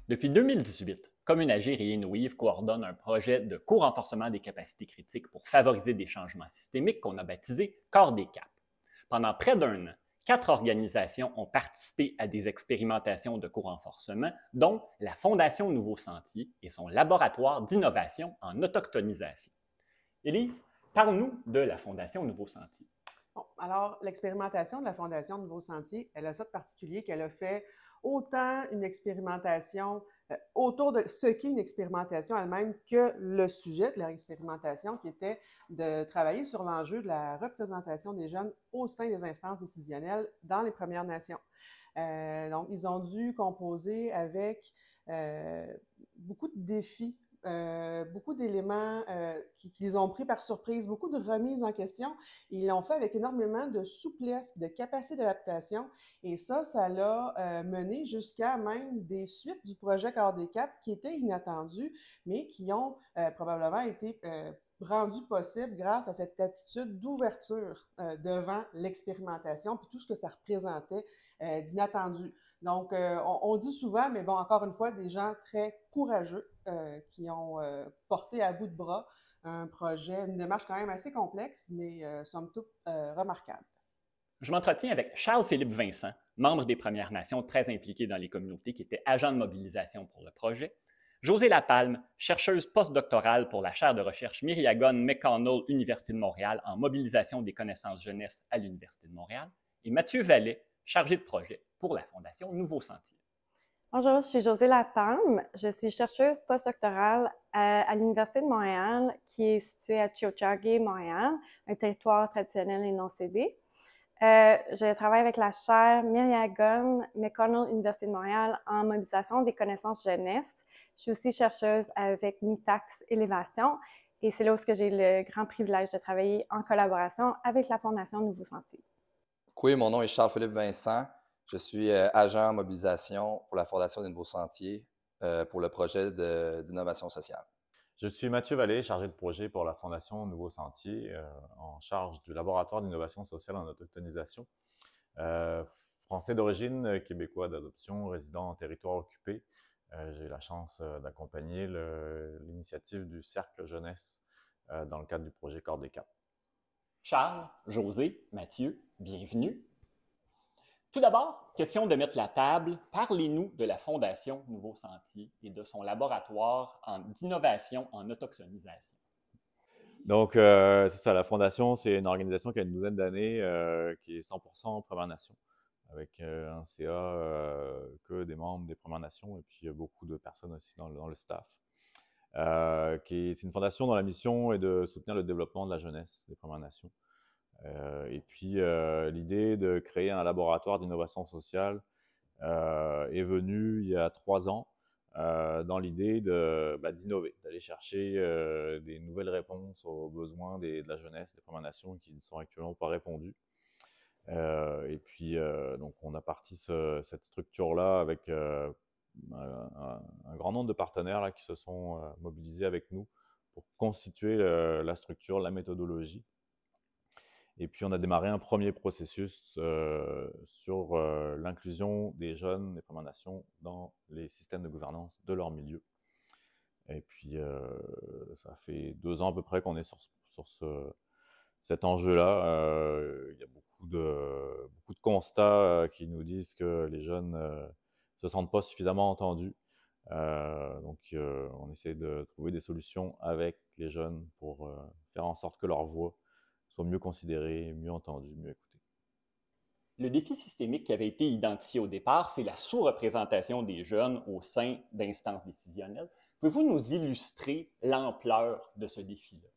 Depuis 2018, Commune Agir et Inouïve coordonnent un projet de co-renforcement des capacités critiques pour favoriser des changements systémiques qu'on a baptisé Corps des Caps. Pendant près d'un an, 4 organisations ont participé à des expérimentations de co-renforcement, dont la Fondation Nouveau Sentier et son laboratoire d'innovation en autochtonisation. Élise, parle-nous de la Fondation Nouveau Sentier. Bon, alors, l'expérimentation de la Fondation Nouveau Sentier, elle a ça de particulier qu'elle a fait autant une expérimentation autour de ce qu'est une expérimentation elle-même que le sujet de leur expérimentation qui était de travailler sur l'enjeu de la représentation des jeunes au sein des instances décisionnelles dans les Premières Nations. Donc, ils ont dû composer avec beaucoup de défis beaucoup d'éléments qu'ils ont pris par surprise, beaucoup de remises en question. Ils l'ont fait avec énormément de souplesse, de capacité d'adaptation. Et ça l'a mené jusqu'à même des suites du projet Corps des Caps qui étaient inattendues, mais qui ont probablement été rendues possibles grâce à cette attitude d'ouverture devant l'expérimentation, puis tout ce que ça représentait d'inattendu. Donc, on dit souvent, mais bon, encore une fois, des gens très courageux qui ont porté à bout de bras un projet, une démarche quand même assez complexe, mais somme toute remarquable. Je m'entretiens avec Charles-Philippe Vincent, membre des Premières Nations très impliqué dans les communautés qui étaient agents de mobilisation pour le projet, Josée Lapalme, chercheuse postdoctorale pour la chaire de recherche Myriagone McConnell, Université de Montréal, en mobilisation des connaissances jeunesse à l'Université de Montréal, et Mathieu Vallet, chargé de projet pour la Fondation Nouveau Sentier. Bonjour, je suis Josée Lapalme. Je suis chercheuse postdoctorale à l'Université de Montréal, qui est située à Tiohtià:ke, Montréal, un territoire traditionnel et non cédé. Je travaille avec la chaire Myriagone McConnell, Université de Montréal, en mobilisation des connaissances jeunesse. Je suis aussi chercheuse avec Mitax Élévation, et c'est là où j'ai le grand privilège de travailler en collaboration avec la Fondation Nouveau Sentier. Oui, mon nom est Charles-Philippe Vincent. Je suis agent en mobilisation pour la Fondation des Nouveaux Sentiers pour le projet d'innovation sociale. Je suis Mathieu Vallée, chargé de projet pour la Fondation Nouveau Sentier, en charge du laboratoire d'innovation sociale en autochtonisation. Français d'origine, québécois d'adoption, résident en territoire occupé. J'ai eu la chance d'accompagner l'initiative du Cercle Jeunesse dans le cadre du projet Corps des Caps. Charles, Josée, Mathieu, bienvenue. Tout d'abord, question de mettre la table. Parlez-nous de la Fondation Nouveau Sentier et de son laboratoire d'innovation en autochtonisation. Donc, c'est ça, la Fondation, c'est une organisation qui a une douzaine d'années, qui est 100% Premières Nations, avec un CA que des membres des Premières Nations et puis beaucoup de personnes aussi dans le staff. C'est une fondation dont la mission est de soutenir le développement de la jeunesse des Premières Nations. Et puis, l'idée de créer un laboratoire d'innovation sociale est venue il y a 3 ans dans l'idée d'innover, d'aller chercher des nouvelles réponses aux besoins de la jeunesse des Premières Nations qui ne sont actuellement pas répondus. Et puis, donc, on a parti cette structure-là avec un grand nombre de partenaires là, qui se sont mobilisés avec nous pour constituer la structure, la méthodologie. Et puis, on a démarré un premier processus sur l'inclusion des jeunes des Premières Nations dans les systèmes de gouvernance de leur milieu. Et puis, ça fait 2 ans à peu près qu'on est sur cet enjeu-là. Il y a beaucoup de constats qui nous disent que les jeunes ne se sentent pas suffisamment entendus. Donc, on essaie de trouver des solutions avec les jeunes pour faire en sorte que leur voix soit mieux considérée, mieux entendue, mieux écoutée. Le défi systémique qui avait été identifié au départ, c'est la sous-représentation des jeunes au sein d'instances décisionnelles. Pouvez-vous nous illustrer l'ampleur de ce défi-là?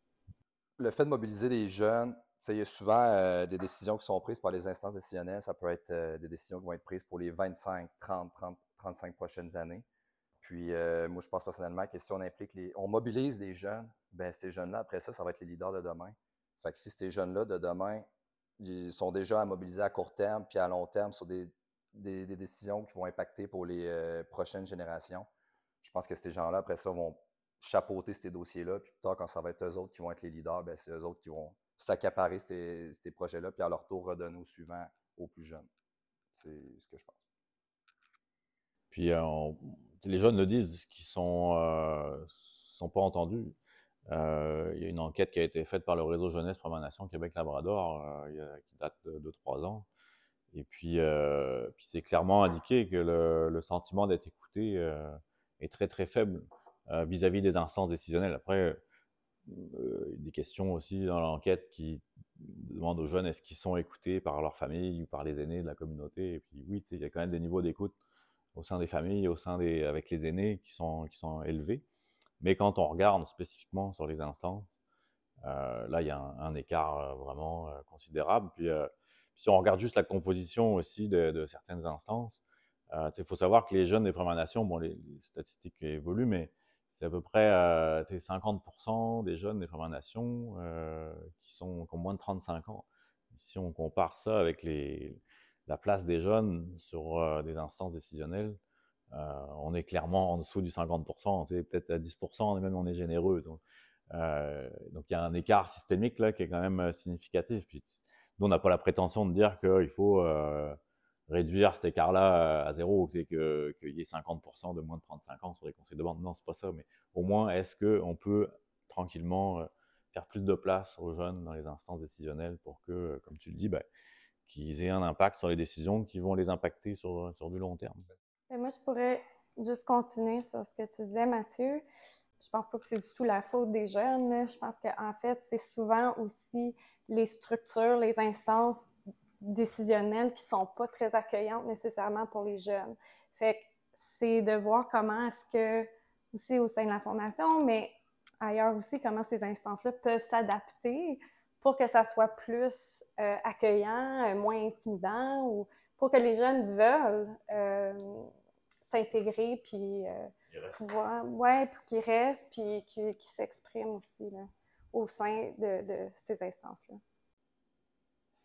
Le fait de mobiliser des jeunes, il y a souvent des décisions qui sont prises par les instances décisionnelles. Ça peut être des décisions qui vont être prises pour les 25, 30, 35 prochaines années. Puis, moi, je pense personnellement que si on mobilise des jeunes, ben ces jeunes-là, après ça va être les leaders de demain. Fait que si ces jeunes-là de demain, ils sont déjà à mobiliser à court terme puis à long terme sur des décisions qui vont impacter pour les prochaines générations, je pense que ces gens-là, après ça, vont chapeauter ces dossiers-là. Puis plus tard, quand ça va être eux autres qui vont être les leaders, ben c'est eux autres qui vont s'accaparer ces projets-là puis à leur tour redonner au suivant aux plus jeunes. C'est ce que je pense. Puis, les jeunes le disent, qui sont pas entendus. Il y a une enquête qui a été faite par le réseau Jeunesse Première Nation Québec-Labrador qui date de 3 ans. Et puis c'est clairement indiqué que le sentiment d'être écouté est très, très faible vis-à-vis des instances décisionnelles. Après, des questions aussi dans l'enquête qui demandent aux jeunes est-ce qu'ils sont écoutés par leur famille ou par les aînés de la communauté. Et puis oui, il y a quand même des niveaux d'écoute au sein des familles, avec les aînés qui sont élevés. Mais quand on regarde spécifiquement sur les instances, là, il y a un écart vraiment considérable. Puis si on regarde juste la composition aussi de certaines instances, il faut savoir que les jeunes des Premières Nations, bon, les statistiques évoluent, mais c'est à peu près 50% des jeunes des Premières Nations qui ont moins de 35 ans. Si on compare ça avec la place des jeunes sur des instances décisionnelles, on est clairement en dessous du 50%, peut-être à 10%, on est généreux. Donc il y a un écart systémique là qui est quand même significatif. Puis, nous, on n'a pas la prétention de dire qu'il faut réduire cet écart-là à zéro, qu'il y ait 50% de moins de 35 ans sur les conseils de bande. Non, c'est pas ça, mais au moins, est-ce qu'on peut tranquillement faire plus de place aux jeunes dans les instances décisionnelles pour que, comme tu le dis, qu'ils aient un impact sur les décisions qui vont les impacter sur du long terme. Et moi, je pourrais juste continuer sur ce que tu disais, Mathieu. Je pense pas que c'est du tout la faute des jeunes, là. Je pense qu'en fait, c'est souvent aussi les structures, les instances décisionnelles qui sont pas très accueillantes nécessairement pour les jeunes. Fait que c'est de voir comment est-ce que, aussi au sein de la Fondation, mais ailleurs aussi, comment ces instances-là peuvent s'adapter pour que ça soit plus accueillant, moins intimidant, ou pour que les jeunes veulent s'intégrer, puis pouvoir, pour qu'ils restent, puis qu'ils s'expriment aussi là, au sein de ces instances-là.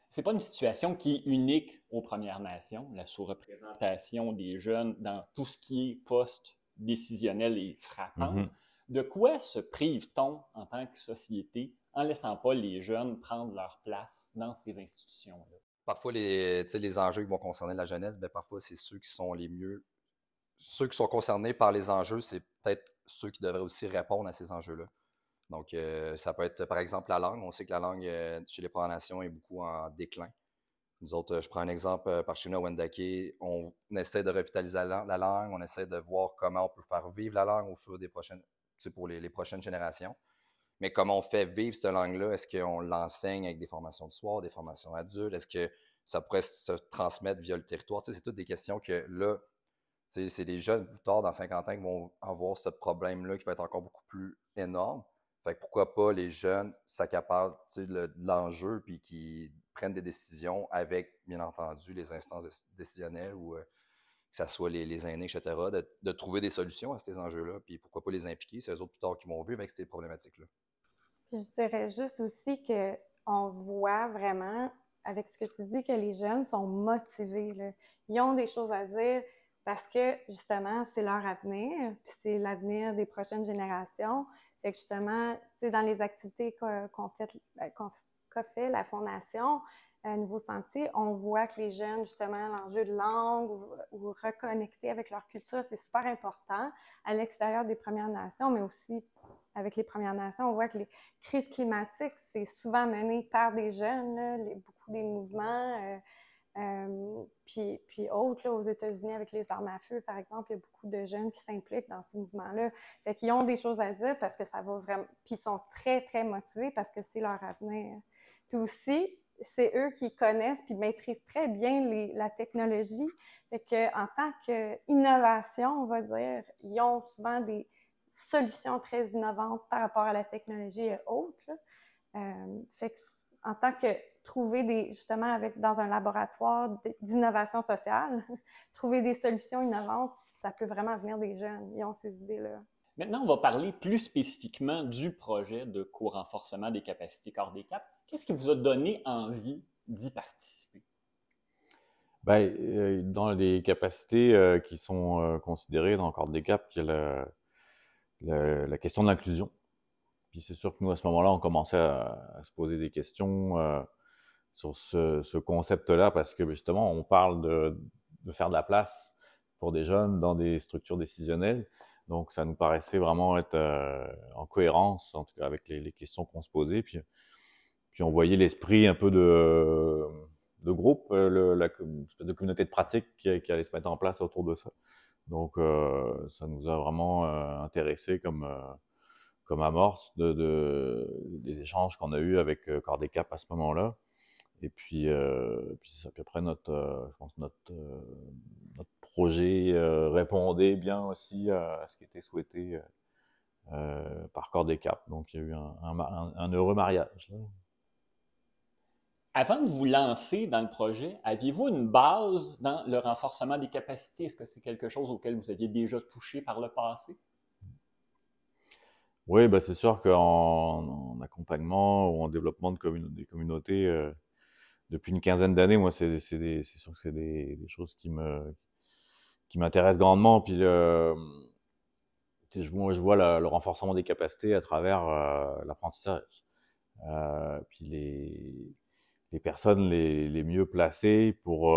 C'est pas une situation qui est unique aux Premières Nations. La sous-représentation des jeunes dans tout ce qui est post-décisionnel est frappante. Mm-hmm. De quoi se prive-t-on en tant que société en laissant pas les jeunes prendre leur place dans ces institutions-là? Parfois, les enjeux qui vont concerner la jeunesse, parfois, c'est ceux qui sont les mieux. Ceux qui sont concernés par les enjeux, c'est peut-être ceux qui devraient aussi répondre à ces enjeux-là. Donc, ça peut être, par exemple, la langue. On sait que la langue chez les Premières Nations est beaucoup en déclin. Nous autres, je prends un exemple par chez nous à Wendake, on essaie de revitaliser la langue, on essaie de voir comment on peut faire vivre la langue au fur des prochaines, pour les prochaines générations. Mais comment on fait vivre cette langue-là? Est-ce qu'on l'enseigne avec des formations de soir, des formations adultes? Est-ce que ça pourrait se transmettre via le territoire? C'est toutes des questions que là, c'est les jeunes plus tard, dans 50 ans, qui vont avoir ce problème-là qui va être encore beaucoup plus énorme. Fait que pourquoi pas les jeunes s'accaparent de l'enjeu puis qui prennent des décisions avec, bien entendu, les instances décisionnelles ou que ce soit les aînés, etc., de trouver des solutions à ces enjeux-là. Puis pourquoi pas les impliquer? C'est eux autres plus tard qui vont vivre avec ces problématiques-là. Puis je dirais juste aussi qu'on voit vraiment, avec ce que tu dis, que les jeunes sont motivés, là. Ils ont des choses à dire parce que, justement, c'est leur avenir, puis c'est l'avenir des prochaines générations. Fait que, justement, dans les activités qu'a fait la Fondation Nouveau Sentier, on voit que les jeunes, justement, l'enjeu de langue ou reconnecter avec leur culture, c'est super important à l'extérieur des Premières Nations, mais aussi avec les Premières Nations. On voit que les crises climatiques, c'est souvent mené par des jeunes, là, beaucoup des mouvements, puis autres, là, aux États-Unis, avec les armes à feu, par exemple, il y a beaucoup de jeunes qui s'impliquent dans ces mouvements-là. Fait qu'ils ont des choses à dire parce que ça va vraiment... Puis ils sont très, très motivés parce que c'est leur avenir. Puis aussi, c'est eux qui connaissent puis maîtrisent très bien la technologie. Fait qu'en tant qu'innovation, on va dire, ils ont souvent des solutions très innovantes par rapport à la technologie et autres. Fait que, en tant que trouver justement dans un laboratoire d'innovation sociale, trouver des solutions innovantes, ça peut vraiment venir des jeunes. Ils ont ces idées-là. Maintenant, on va parler plus spécifiquement du projet de co-renforcement des capacités corps des CAP. Qu'est-ce qui vous a donné envie d'y participer? Dans les capacités qui sont considérées dans le corps des CAP, il y a la question de l'inclusion. Puis c'est sûr que nous, à ce moment-là, on commençait à se poser des questions sur ce concept-là parce que justement, on parle de faire de la place pour des jeunes dans des structures décisionnelles. Donc, ça nous paraissait vraiment être en cohérence, en tout cas avec les questions qu'on se posait. Puis on voyait l'esprit un peu de groupe, une espèce de communauté de pratique qui allait se mettre en place autour de ça. Donc, ça nous a vraiment intéressés comme amorce des échanges qu'on a eus avec Corps des Caps à ce moment-là. Et puis c'est à peu près je pense notre projet répondait bien aussi à ce qui était souhaité par Corps des Caps. Donc, il y a eu un heureux mariage, là. Avant de vous lancer dans le projet, aviez-vous une base dans le renforcement des capacités? Est-ce que c'est quelque chose auquel vous aviez déjà touché par le passé? Oui, ben c'est sûr qu'en accompagnement ou en développement des communautés, depuis une quinzaine d'années, moi, c'est sûr que c'est des choses qui m'intéressent grandement. Puis moi, je vois le renforcement des capacités à travers l'apprentissage. Puis les personnes les mieux placées pour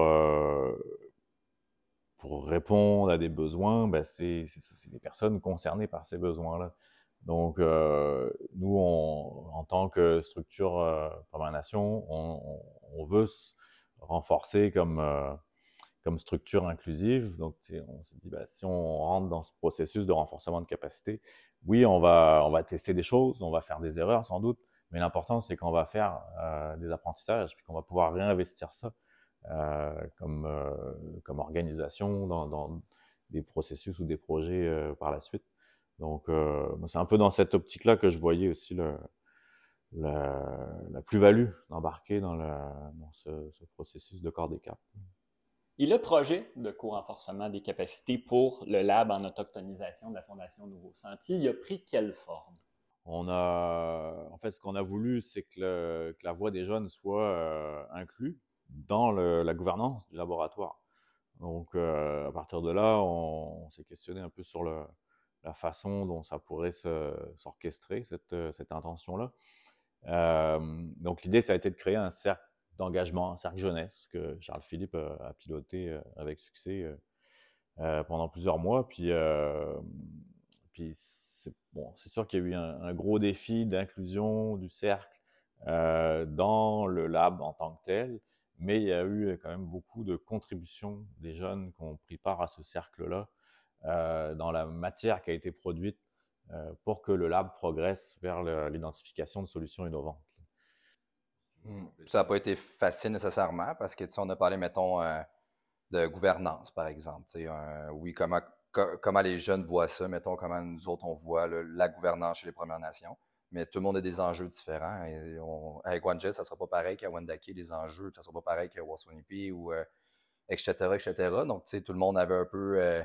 répondre à des besoins, ben c'est les personnes concernées par ces besoins-là. Donc, nous, en tant que structure Première Nation, on veut se renforcer comme structure inclusive. Donc, on s'est dit, ben, si on rentre dans ce processus de renforcement de capacité, oui, on va tester des choses, on va faire des erreurs sans doute, mais l'important, c'est qu'on va faire des apprentissages, puis qu'on va pouvoir réinvestir ça comme organisation dans des processus ou des projets par la suite. Donc, c'est un peu dans cette optique-là que je voyais aussi la plus-value d'embarquer dans ce processus de Corps des Caps. Et le projet de co-renforcement des capacités pour le lab en autochtonisation de la Fondation Nouveaux Sentiers, il a pris quelle forme? En fait, ce qu'on a voulu, c'est que la voix des jeunes soit inclue dans la gouvernance du laboratoire. Donc, à partir de là, on s'est questionné un peu sur la façon dont ça pourrait s'orchestrer, cette intention-là. Donc, l'idée, ça a été de créer un cercle d'engagement, un cercle jeunesse que Charles Philippe a piloté avec succès pendant plusieurs mois. Puis c'est sûr qu'il y a eu un gros défi d'inclusion du cercle dans le lab en tant que tel, mais il y a eu quand même beaucoup de contributions des jeunes qui ont pris part à ce cercle-là dans la matière qui a été produite pour que le lab progresse vers l'identification de solutions innovantes. Ça n'a pas été facile nécessairement parce que on a parlé, mettons, de gouvernance, par exemple. Oui, comment les jeunes voient ça, mettons, comment nous autres, on voit la gouvernance chez les Premières Nations. Mais tout le monde a des enjeux différents. Et avec Wandjet, ça ne sera pas pareil qu'à Wendake, les enjeux. Ça ne sera pas pareil qu'à Waswanipi ou etc., etc. Donc, tout le monde avait un peu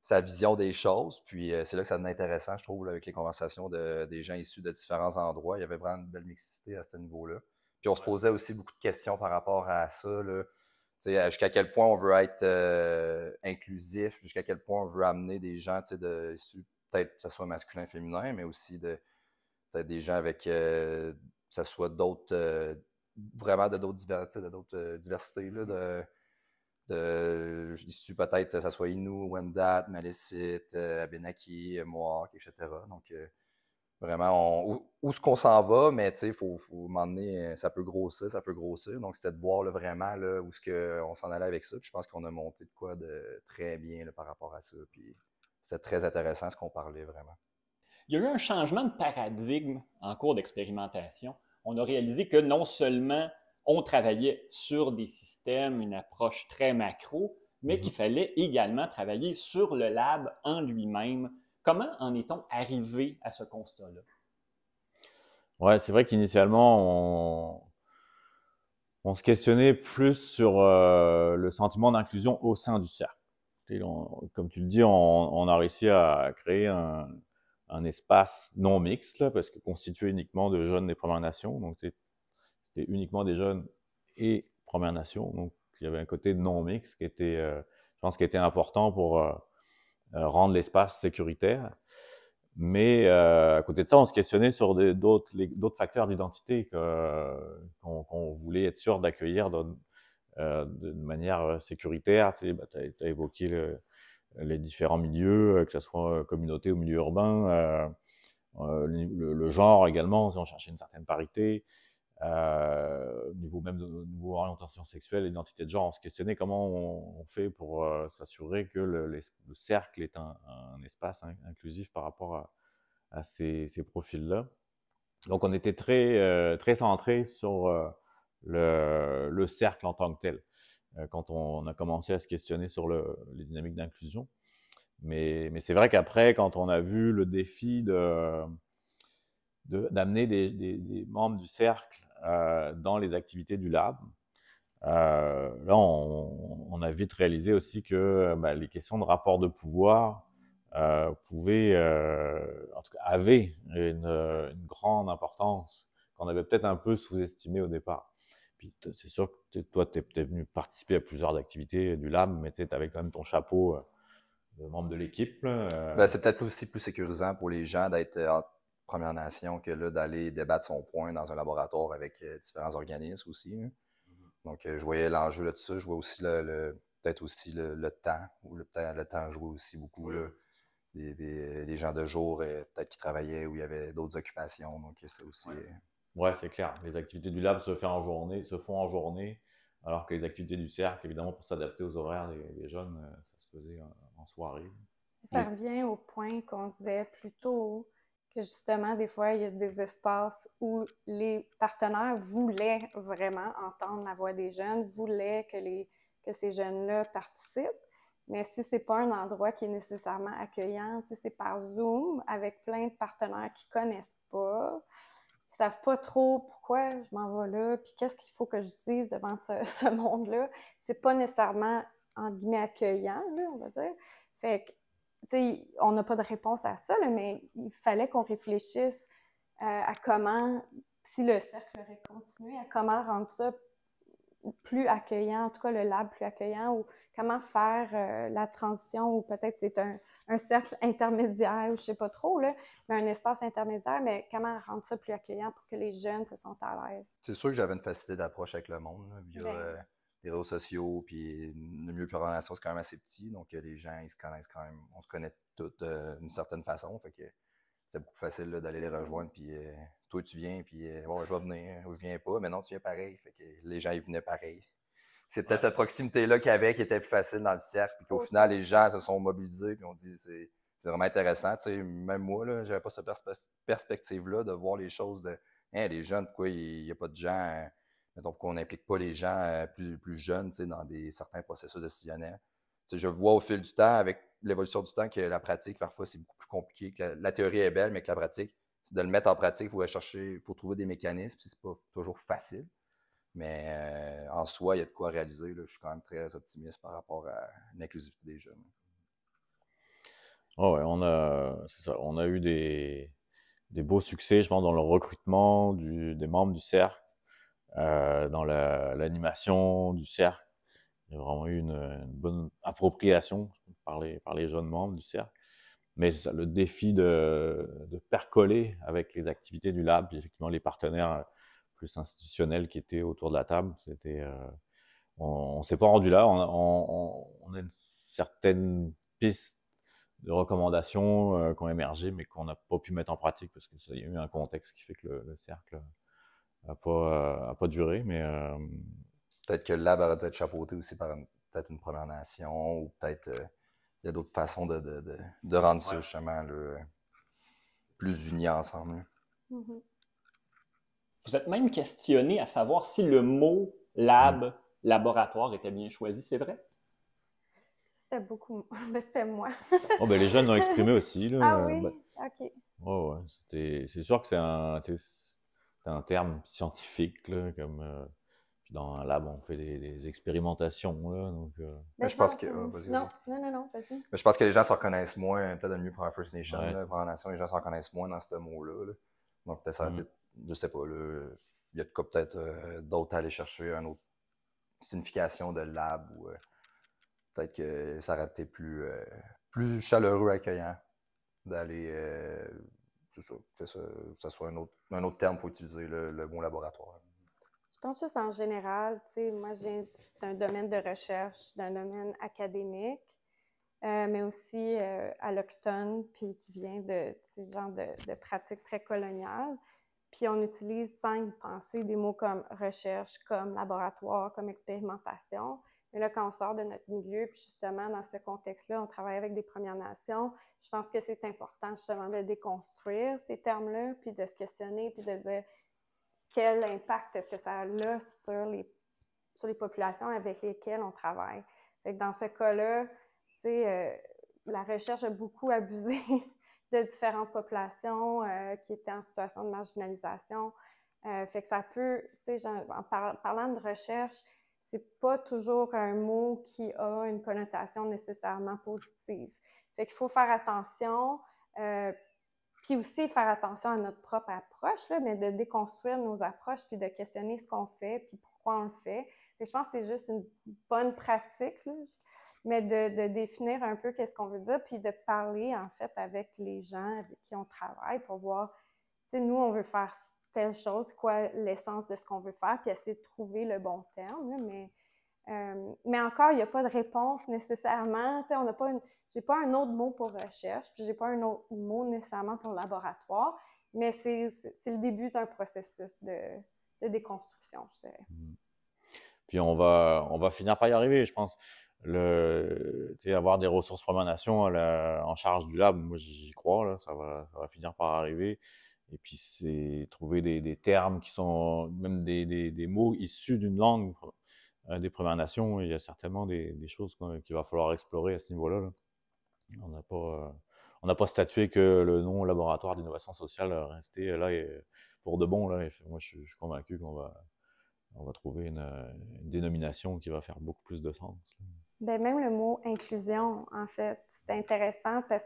sa vision des choses. Puis, c'est là que ça devient intéressant, je trouve, là, avec les conversations des gens issus de différents endroits. Il y avait vraiment une belle mixité à ce niveau-là. Puis, on se posait aussi beaucoup de questions par rapport à ça, là. Jusqu'à quel point on veut être inclusif, jusqu'à quel point on veut amener des gens issus, peut-être que ce soit masculin, féminin, mais aussi peut-être des gens avec, que ce soit d'autres, vraiment de d'autres diversités, là, issus peut-être que ce soit Innu, Wendat, Malécite, Abenaki, Mohawk, etc. Donc, vraiment, où est-ce qu'on s'en va, mais il faut m'emmener, ça peut grossir. Donc, c'était de voir là, vraiment là, où est-ce qu'on s'en allait avec ça. Puis je pense qu'on a monté de quoi de très bien là, par rapport à ça. Puis c'était très intéressant ce qu'on parlait vraiment. Il y a eu un changement de paradigme en cours d'expérimentation. On a réalisé que non seulement on travaillait sur des systèmes, une approche très macro, mais qu'il fallait également travailler sur le lab en lui-même. Comment en est-on arrivé à ce constat-là? Ouais, c'est vrai qu'initialement, on se questionnait plus sur le sentiment d'inclusion au sein du cercle. Comme tu le dis, on a réussi à créer un espace non mixte, là, parce que constitué uniquement de jeunes des Premières Nations. Donc, c'était uniquement des jeunes et Premières Nations. Donc, il y avait un côté non mixte qui était, je pense, qui était important pour rendre l'espace sécuritaire. Mais à côté de ça, on se questionnait sur d'autres facteurs d'identité qu'on voulait être sûr d'accueillir d'une manière sécuritaire. Tu as évoqué les différents milieux, que ce soit communauté ou milieu urbain, le genre également, si on cherchait une certaine parité. Au niveau même au niveau orientation sexuelle, identité de genre, on se questionnait comment on fait pour s'assurer que le cercle est un espace inclusif par rapport à ces profils-là. Donc, on était très centré sur le cercle en tant que tel quand on a commencé à se questionner sur les dynamiques d'inclusion. Mais c'est vrai qu'après, quand on a vu le défi d'amener des membres du cercle dans les activités du lab, là, on a vite réalisé aussi que les questions de rapport de pouvoir pouvaient, en tout cas, avaient une grande importance qu'on avait peut-être un peu sous-estimée au départ. Puis c'est sûr que toi, tu es venu participer à plusieurs activités du lab, mais tu avais quand même ton chapeau de membre de l'équipe. C'est peut-être aussi plus sécurisant pour les gens d'être en Première Nation que là, d'aller débattre son point dans un laboratoire avec différents organismes aussi. Là. Donc, je voyais l'enjeu de tout ça. Je vois aussi peut-être aussi le temps, ou le temps jouait aussi beaucoup. Là. Les gens de jour, peut-être qui travaillaient ou il y avait d'autres occupations. Donc, c'est aussi. Ouais, c'est clair. Les activités du lab se font en journée, alors que les activités du cercle, évidemment, pour s'adapter aux horaires des jeunes, ça se faisait en soirée. Ça revient au point qu'on disait plus tôt, que justement, des fois, il y a des espaces où les partenaires voulaient vraiment entendre la voix des jeunes, voulaient que ces jeunes-là participent. Mais si c'est pas un endroit qui est nécessairement accueillant, c'est par Zoom, avec plein de partenaires qui connaissent pas, ils savent pas trop pourquoi je m'en vais là, puis qu'est-ce qu'il faut que je dise devant ce monde-là. C'est pas nécessairement, entre guillemets, accueillant, là, on va dire. Fait que t'sais, on n'a pas de réponse à ça, là, mais il fallait qu'on réfléchisse à comment, si le cercle aurait continué, à comment rendre ça plus accueillant, en tout cas le lab plus accueillant, ou comment faire la transition, ou peut-être c'est un cercle intermédiaire, ou je sais pas trop, là, mais un espace intermédiaire, mais comment rendre ça plus accueillant pour que les jeunes se sentent à l'aise. C'est sûr que j'avais une facilité d'approche avec le monde, là, via les réseaux sociaux, puis le milieu de relation, c'est quand même assez petit, donc les gens, ils se connaissent quand même, on se connaît tous d'une certaine façon, fait que c'est beaucoup plus facile là, d'aller les rejoindre, puis toi tu viens, puis bon, je vais venir, ou je viens pas, mais non, tu viens pareil, fait que les gens, ils venaient pareil. C'est peut-être cette proximité-là qu'il y avait qui était plus facile dans le cercle, puis qu'au final, les gens se sont mobilisés, puis on dit c'est vraiment intéressant, tu sais, même moi, là, j'avais pas cette perspective-là de voir les choses de, les jeunes, pourquoi il n'y a pas de gens, mettons, pourquoi on n'implique pas les gens plus jeunes, tu sais, dans certains processus décisionnels. Tu sais, je vois au fil du temps, avec l'évolution du temps, que la pratique, parfois, c'est beaucoup plus compliqué, que la théorie est belle, mais que la pratique, c'est de le mettre en pratique, il faut trouver des mécanismes, puis c'est pas toujours facile. Mais en soi, il y a de quoi réaliser. Là. Je suis quand même très optimiste par rapport à l'inclusivité des jeunes. Oh ouais, on a eu des beaux succès, je pense, dans le recrutement des membres du cercle, dans l'animation du cercle. Il y a vraiment eu une bonne appropriation par les jeunes membres du cercle. Mais c'est ça, le défi de percoler avec les activités du lab, puis effectivement les partenaires plus institutionnels qui étaient autour de la table, c'était, on ne s'est pas rendu là. On a une certaine piste de recommandations qui ont émergé, mais qu'on n'a pas pu mettre en pratique parce qu'il y a eu un contexte qui fait que le cercle n'a pas duré. Mais peut-être que le lab aurait dû être chapeauté aussi par peut-être une Première Nation, ou peut-être il y a d'autres façons de rendre ça justement là, plus unis ensemble. Mm-hmm. Vous êtes même questionné à savoir si le mot lab, laboratoire était bien choisi, c'est vrai? C'était beaucoup. C'était moi. oh, ben, les jeunes l'ont exprimé aussi. Là, Ah oui? OK. Ouais, c'est sûr que c'est un terme scientifique, là, comme puis dans un lab, on fait des expérimentations, là, donc... Mais je pense que... non, vas-y. Mais je pense que les gens s'en reconnaissent moins, peut-être mieux pour la First Nation, Ouais, là, Première Nation, les gens s'en reconnaissent moins dans ce mot-là. Là. Donc peut-être ça je sais pas, là, il y a de quoi peut-être d'autres à aller chercher, une autre signification de lab, ou peut-être que ça aurait été plus chaleureux, accueillant, d'aller, c'est ça, que ça soit un autre terme pour utiliser le mot laboratoire. Je pense juste en général, tu sais, moi, je viens d'un domaine de recherche, d'un domaine académique. mais aussi allochtone, puis qui vient de ces genres de pratiques très coloniales. Puis on utilise, sans y penser, des mots comme recherche, comme laboratoire, comme expérimentation. Mais là, quand on sort de notre milieu, puis justement, dans ce contexte-là, on travaille avec des Premières Nations, je pense que c'est important justement de déconstruire ces termes-là, puis de se questionner, puis de dire quel impact est-ce que ça a sur les populations avec lesquelles on travaille. Fait que dans ce cas-là, la recherche a beaucoup abusé de différentes populations qui étaient en situation de marginalisation. Fait que ça peut, en parlant de recherche, c'est pas toujours un mot qui a une connotation nécessairement positive. Fait qu'il faut faire attention, puis aussi faire attention à notre propre approche, là, mais de déconstruire nos approches, puis de questionner ce qu'on fait, puis pourquoi on le fait. Fait que je pense que c'est juste une bonne pratique, là, mais de définir un peu qu'est-ce qu'on veut dire, puis de parler, en fait, avec les gens avec qui on travaille pour voir, tu sais, nous, on veut faire telle chose, c'est quoi l'essence de ce qu'on veut faire, puis essayer de trouver le bon terme, là, mais encore, il n'y a pas de réponse nécessairement. Tu sais, j'ai pas un autre mot pour recherche, puis j'ai pas un autre mot nécessairement pour laboratoire, mais c'est le début d'un processus de déconstruction, je dirais. Puis on va finir par y arriver, je pense. Avoir des ressources Premières Nations en charge du lab, moi j'y crois, là, ça va finir par arriver. Et puis c'est trouver des termes qui sont même des mots issus d'une langue des Premières Nations. Il y a certainement des choses qu'il va falloir explorer à ce niveau-là, là. On n'a pas statué que le nom laboratoire d'innovation sociale restait là pour de bon, là. Et moi je suis convaincu qu'on va trouver une dénomination qui va faire beaucoup plus de sens, là. Ben, même le mot inclusion, en fait, c'était intéressant parce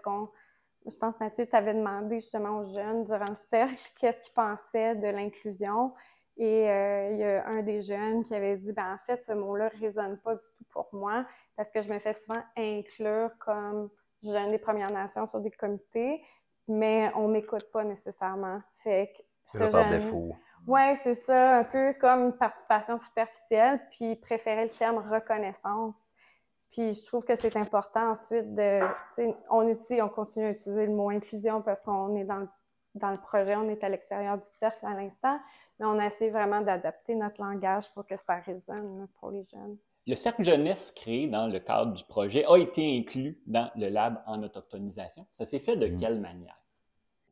je pense, Mathieu, tu avais demandé justement aux jeunes durant le cercle qu'est-ce qu'ils pensaient de l'inclusion. Et il y a un des jeunes qui avait dit, ben, en fait, ce mot-là ne résonne pas du tout pour moi parce que je me fais souvent inclure comme jeune des Premières Nations sur des comités, mais on ne m'écoute pas nécessairement. Fait que C'est là par défaut. Oui, c'est ça, un peu comme participation superficielle, puis préférer le terme reconnaissance. Puis je trouve que c'est important ensuite on continue à utiliser le mot inclusion parce qu'on est dans le projet, on est à l'extérieur du cercle à l'instant, mais on essaie vraiment d'adapter notre langage pour que ça résonne pour les jeunes. Le cercle jeunesse créé dans le cadre du projet a été inclus dans le lab en autochtonisation. Ça s'est fait de quelle manière?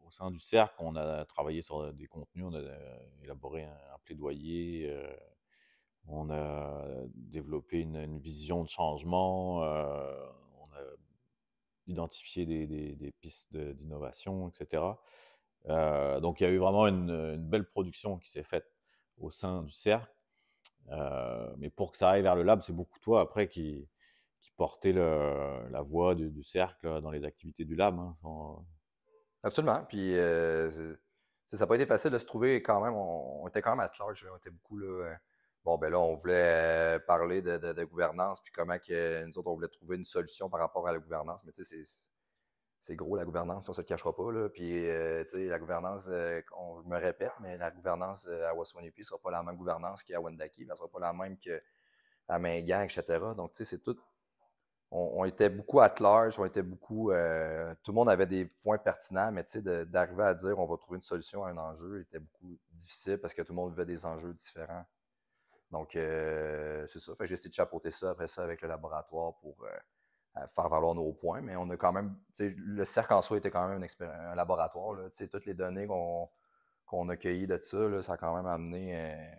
Au sein du cercle, on a travaillé sur des contenus, on a élaboré un plaidoyer, on a développé une vision de changement, on a identifié des pistes d'innovation, etc. Donc, il y a eu vraiment une belle production qui s'est faite au sein du cercle. Mais pour que ça aille vers le lab, c'est beaucoup toi après qui portais la voix du cercle dans les activités du lab, hein, Absolument. Puis, ça n'a pas été facile de se trouver quand même. On était quand même à large. On était beaucoup là. Bon, ben là, on voulait parler de gouvernance, puis comment que nous autres, on voulait trouver une solution par rapport à la gouvernance. Mais tu sais, c'est gros la gouvernance, on ne se le cachera pas, là. Puis, tu sais, la gouvernance, je me répète, mais la gouvernance à Waswanipi ne sera pas la même gouvernance qu'à Wendake. Elle ne sera pas la même qu'à Mingan, etc. Donc, tu sais, c'est tout. On était beaucoup at large, on était beaucoup. Tout le monde avait des points pertinents, mais tu sais, d'arriver à dire on va trouver une solution à un enjeu était beaucoup difficile parce que tout le monde vivait des enjeux différents. Donc, c'est ça. Fait que j'ai essayé de chapeauter ça après ça avec le laboratoire pour faire valoir nos points, mais on a quand même. Le cercle en soi était quand même un laboratoire, là. Toutes les données qu'on a cueillies de ça, là, ça a quand même amené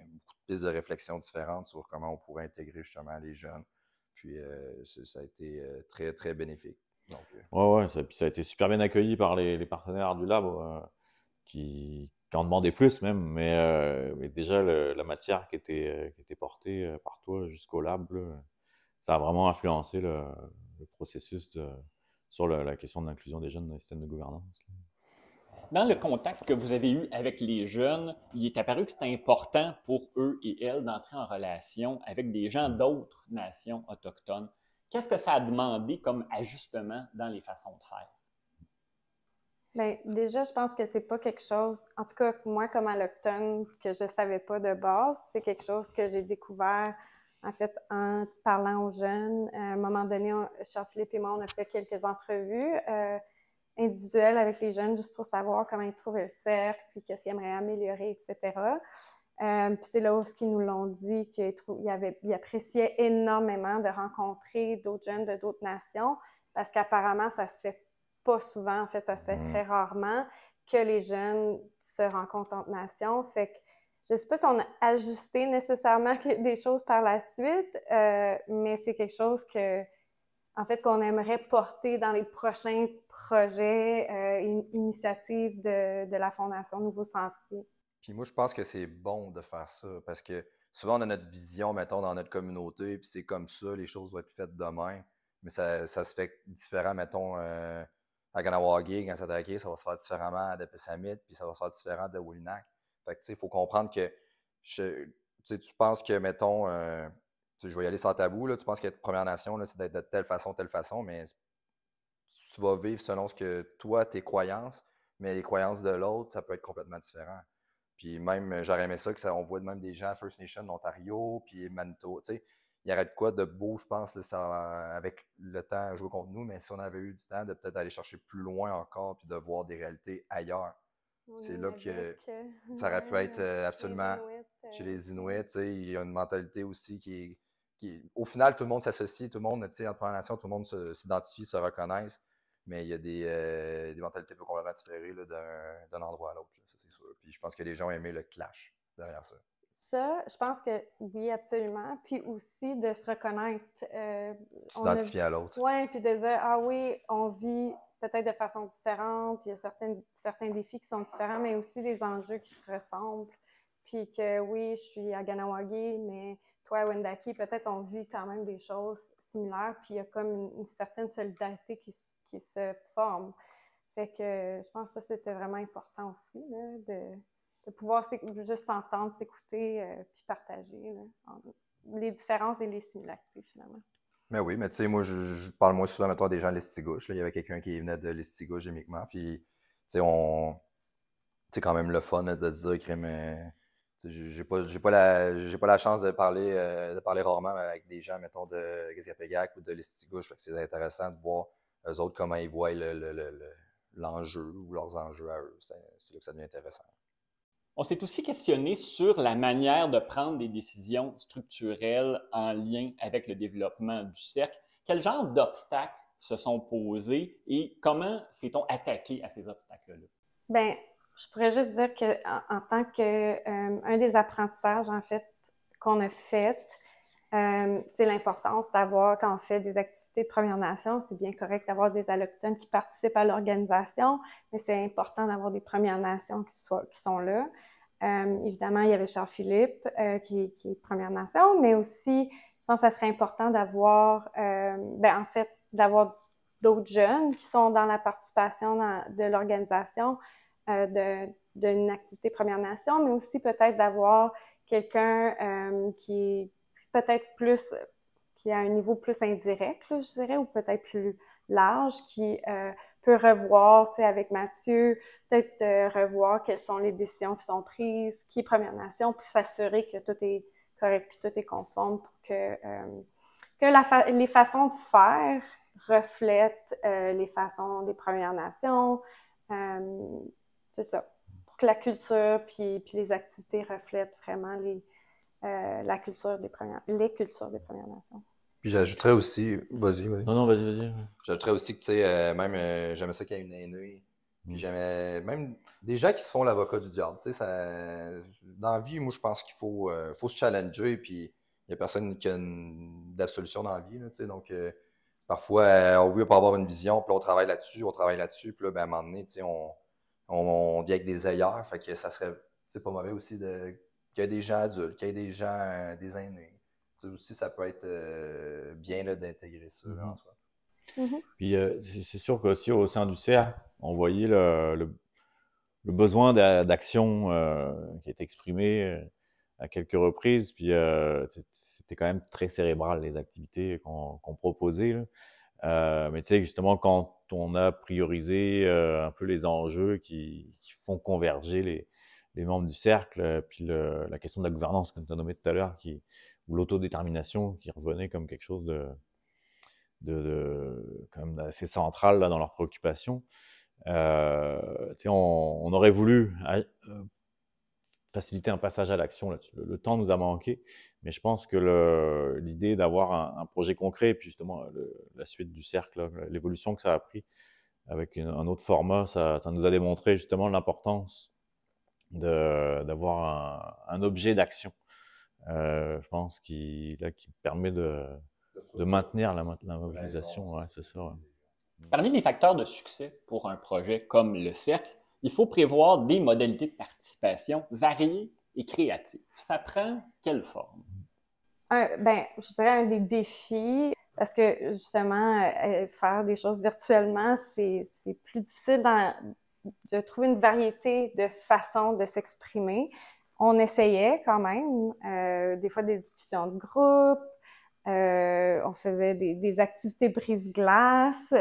beaucoup de pistes de réflexion différentes sur comment on pourrait intégrer justement les jeunes. Puis ça a été très, très bénéfique. Ouais, ça a été super bien accueilli par les partenaires du lab qui en demandaient plus même, mais déjà la matière qui était portée par toi jusqu'au lab, là, ça a vraiment influencé le processus sur la question de l'inclusion des jeunes dans le système de gouvernance, là. Dans le contact que vous avez eu avec les jeunes, il est apparu que c'était important pour eux et elles d'entrer en relation avec des gens d'autres nations autochtones. Qu'est-ce que ça a demandé comme ajustement dans les façons de faire? Bien, déjà, je pense que c'est pas quelque chose, en tout cas moi comme allochtone, que je savais pas de base. C'est quelque chose que j'ai découvert en fait, en parlant aux jeunes. À un moment donné, Charles-Philippe et moi, on a fait quelques entrevues individuelles avec les jeunes juste pour savoir comment ils trouvaient le cercle, puis qu'est-ce qu'ils aimeraient améliorer, etc. Puis c'est là où ils nous l'ont dit qu'ils appréciaient énormément de rencontrer d'autres jeunes de d'autres nations, parce qu'apparemment, ça se fait pas souvent, en fait, ça se fait très rarement que les jeunes se rencontrent entre nations. Fait que je ne sais pas si on a ajusté nécessairement des choses par la suite, mais c'est quelque chose en fait, qu'on aimerait porter dans les prochains projets, initiatives de la Fondation Nouveaux Sentiers. Puis moi, je pense que c'est bon de faire ça parce que souvent, on a notre vision, mettons, dans notre communauté, puis c'est comme ça, les choses doivent être faites demain. Mais ça se fait différent, mettons, à Ganawagi, quand ça va se faire différemment à Depessamit, puis ça va se faire différent de Wolinak. Fait que, tu sais, il faut comprendre que tu penses que, mettons, je vais y aller sans tabou, là, tu penses qu'être Première Nation, là, c'est d'être de telle façon, mais tu vas vivre selon ce que toi, tes croyances, mais les croyances de l'autre, ça peut être complètement différent. Puis même, j'aurais aimé ça, on voit même des gens First Nation d'Ontario, puis Manitoba, tu sais, il y aurait de quoi de beau, je pense, là, avec le temps à jouer contre nous, mais si on avait eu du temps de peut-être aller chercher plus loin encore, puis de voir des réalités ailleurs, c'est là que ça aurait pu être absolument chez les Inuits, tu sais, il y a une mentalité aussi qui est au final, tout le monde s'associe, tout le monde, tu sais, en Première Nation, tout le monde s'identifie, se reconnaisse, mais il y a des mentalités complètement différées là, d'un endroit à l'autre, ça c'est sûr. Puis je pense que les gens ont aimé le clash derrière ça. Ça, je pense que oui, absolument. Puis aussi de se reconnaître. S'identifier à l'autre. Oui, puis de dire, ah oui, on vit peut-être de façon différente, il y a certains défis qui sont différents, mais aussi des enjeux qui se ressemblent. Puis que oui, je suis à Ganawagi, mais toi, à Wendake, peut-être on vit quand même des choses similaires, puis il y a comme une certaine solidarité qui se forme. Fait que je pense que ça, c'était vraiment important aussi, là, de pouvoir juste s'entendre, s'écouter, puis partager là, les différences et les similarités, finalement. Mais oui, mais tu sais, moi, je parle moins souvent, mettons, des gens de l'Estigouche. Il y avait quelqu'un qui venait de l'Estigouche, chimiquement, puis, tu sais, c'est quand même le fun de se dire que j'ai pas la chance de parler rarement avec des gens, mettons, de Gaspégac ou de l'Estigouche. Fait que c'est intéressant de voir eux autres comment ils voient l'enjeu ou leurs enjeux à eux. C'est là que ça devient intéressant. On s'est aussi questionné sur la manière de prendre des décisions structurelles en lien avec le développement du cercle. Quel genre d'obstacles se sont posés et comment s'est-on attaqué à ces obstacles-là? Bien, je pourrais juste dire qu'en tant qu'un des apprentissages, en fait, qu'on a fait, c'est l'importance d'avoir, quand on fait des activités de Première Nation, c'est bien correct d'avoir des Allochtones qui participent à l'organisation, mais c'est important d'avoir des Premières Nations qui sont là. Évidemment, il y avait Charles-Philippe qui est Première Nation, mais aussi, je pense que ça serait important d'avoir, en fait, d'avoir d'autres jeunes qui sont dans la participation de l'organisation d'une activité Première Nation, mais aussi peut-être d'avoir quelqu'un qui est peut-être qui a un niveau plus indirect, là, je dirais, ou peut-être plus large, qui peut revoir, tu sais, avec Mathieu, peut-être revoir quelles sont les décisions qui sont prises, qui est Première Nation, puis s'assurer que tout est correct, puis tout est conforme pour que les façons de faire reflètent les façons des Premières Nations. C'est ça. Pour que la culture puis les activités reflètent vraiment les cultures des Premières Nations. Puis j'ajouterais aussi, vas-y. Non, vas-y. J'ajouterais aussi que, tu sais, même, j'aimais ça qu'il y ait une aînée. Puis j'aimais même des gens qui se font l'avocat du diable. Tu sais, dans la vie, moi, je pense qu'il faut se challenger. Puis il n'y a personne qui a d'absolution dans la vie. Là, tu sais, donc, parfois, oui, on peut avoir une vision, puis là, on travaille là-dessus. Puis là, ben, à un moment donné, tu sais, on vient avec des ailleurs. Fait que ça serait, c'est pas mauvais aussi qu'il y ait des gens adultes, qu'il y ait des gens, des aînés. Aussi, ça peut être bien là, d'intégrer ça là, en soi. Puis c'est sûr qu'aussi au sein du cercle, on voyait le besoin d'action qui est exprimé à quelques reprises. Puis c'était quand même très cérébral les activités qu'on proposait. Là. Mais tu sais, justement, quand on a priorisé un peu les enjeux qui font converger les membres du cercle, puis la question de la gouvernance que tu as nommée tout à l'heure, qui ou l'autodétermination qui revenait comme quelque chose quand même d'assez central là, dans leurs préoccupations. On aurait voulu faciliter un passage à l'action là-dessus. Le temps nous a manqué, mais je pense que l'idée d'avoir un projet concret, puis justement la suite du cercle, l'évolution que ça a pris avec un autre format, ça nous a démontré justement l'importance d'avoir un objet d'action. Je pense qui permet de maintenir la mobilisation. Ouais, c'est ça. Ouais. Parmi les facteurs de succès pour un projet comme le Cercle, il faut prévoir des modalités de participation variées et créatives. Ça prend quelle forme? Je dirais un des défis, parce que justement, faire des choses virtuellement, c'est plus difficile de trouver une variété de façons de s'exprimer. On essayait quand même, des fois des discussions de groupe, on faisait des activités brise-glace,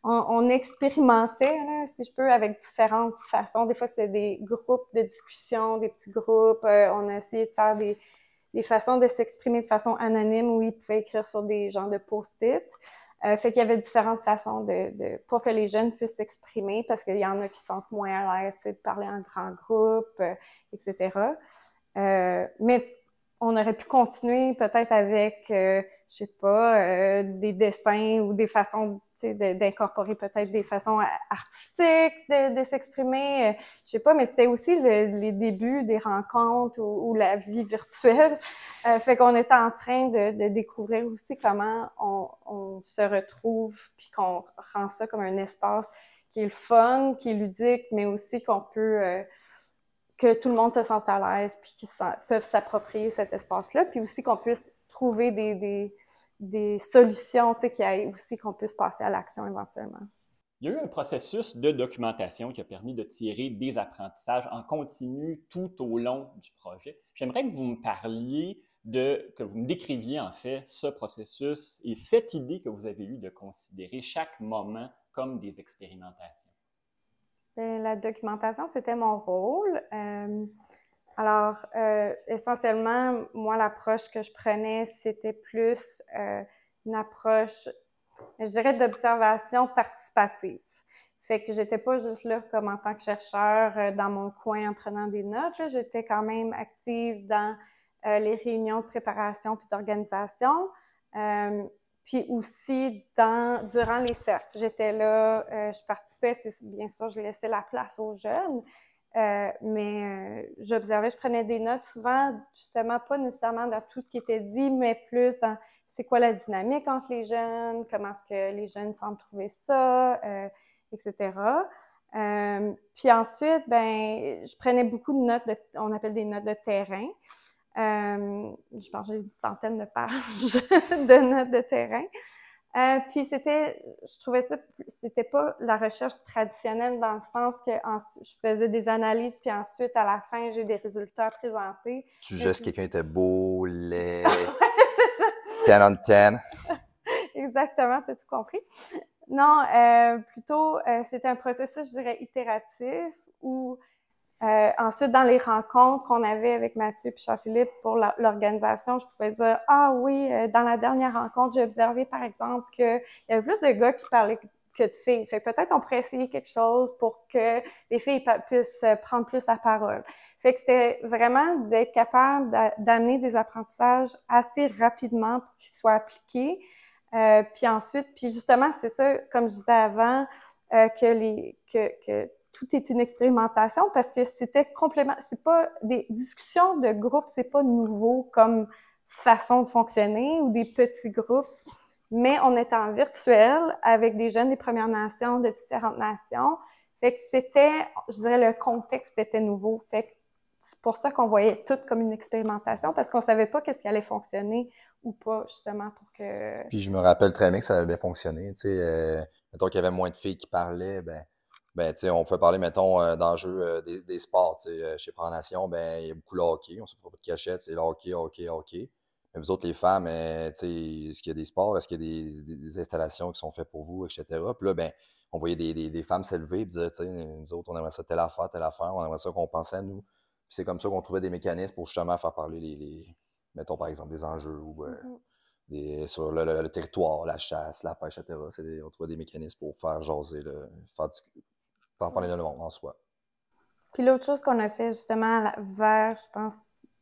on expérimentait, là, si je peux, avec différentes façons. Des fois, c'était des groupes de discussion, des petits groupes. On a essayé de faire des façons de s'exprimer de façon anonyme où ils pouvaient écrire sur des genres de post-it. Fait qu'il y avait différentes façons pour que les jeunes puissent s'exprimer, parce qu'il y en a qui sont moins à l'aise de parler en grand groupe, etc. Mais on aurait pu continuer peut-être avec, je sais pas, des dessins ou des façons, d'incorporer peut-être des façons artistiques de s'exprimer. Je sais pas, mais c'était aussi les débuts des rencontres ou la vie virtuelle. Fait qu'on était en train de découvrir aussi comment on se retrouve, puis qu'on rend ça comme un espace qui est le fun, qui est ludique, mais aussi qu'on peut... que tout le monde se sente à l'aise, puis qu'ils peuvent s'approprier cet espace-là, puis aussi qu'on puisse trouver des solutions, qui aillent aussi qu'on puisse passer à l'action éventuellement. Il y a eu un processus de documentation qui a permis de tirer des apprentissages en continu tout au long du projet. J'aimerais que vous me parliez que vous me décriviez en fait ce processus et cette idée que vous avez eue de considérer chaque moment comme des expérimentations. La documentation, c'était mon rôle. Alors, essentiellement, moi, l'approche que je prenais, c'était plus une approche, je dirais, d'observation participative. Fait que j'étais pas juste là comme en tant que chercheur dans mon coin en prenant des notes. Là. J'étais quand même active dans les réunions de préparation puis d'organisation. Puis aussi, durant les cercles, j'étais là, je participais, bien sûr, je laissais la place aux jeunes, mais j'observais, je prenais des notes souvent, justement, pas nécessairement dans tout ce qui était dit, mais plus dans c'est quoi la dynamique entre les jeunes, comment est-ce que les jeunes semblent trouver ça, etc. Puis ensuite, je prenais beaucoup de notes, on appelle des notes de terrain. Je pense que j'ai une centaine de pages de notes de terrain. Puis je trouvais ça, c'était pas la recherche traditionnelle dans le sens que je faisais des analyses, puis ensuite, à la fin, j'ai des résultats à présenter. Tu juges si quelqu'un était beau, laid, c'est ça. 10 on 10. Exactement, tu as tout compris. Non, plutôt, c'était un processus, je dirais, itératif où ensuite, dans les rencontres qu'on avait avec Mathieu et Jean-Philippe pour l'organisation, je pouvais dire « Ah oui, dans la dernière rencontre, j'ai observé, par exemple, qu'il y avait plus de gars qui parlaient que de filles. Fait que peut-être on pourrait essayer quelque chose pour que les filles puissent prendre plus la parole. » Fait que c'était vraiment d'être capable d'amener des apprentissages assez rapidement pour qu'ils soient appliqués. Puis ensuite, puis justement, c'est ça, comme je disais avant, que tout est une expérimentation parce que c'était complètement, c'est pas des discussions de groupe, c'est pas nouveau comme façon de fonctionner ou des petits groupes, mais on était en virtuel avec des jeunes des Premières Nations de différentes nations. Fait que c'était, je dirais, le contexte était nouveau. Fait que c'est pour ça qu'on voyait tout comme une expérimentation parce qu'on savait pas qu'est-ce qui allait fonctionner ou pas, justement, pour que... Puis je me rappelle très bien que ça avait bien fonctionné. Tu sais, mettons qu'il y avait moins de filles qui parlaient, tu sais, on pouvait parler, mettons, d'enjeux des sports. Tu sais, chez Prends-Nation, il y a beaucoup le hockey. On se fera pas de cachette, c'est le hockey, hockey, hockey. Mais vous autres, les femmes, tu sais, est-ce qu'il y a des sports? Est-ce qu'il y a des installations qui sont faites pour vous, etc.? Puis là, on voyait des femmes s'élever et dire, tu sais, nous autres, on aimerait ça telle affaire, on aimerait ça qu'on pensait à nous. Puis c'est comme ça qu'on trouvait des mécanismes pour justement faire parler mettons par exemple des enjeux ou sur le territoire, la chasse, la pêche, etc. On trouve des mécanismes pour faire jaser, faire parler le monde en soi. Puis l'autre chose qu'on a fait justement vers, je pense,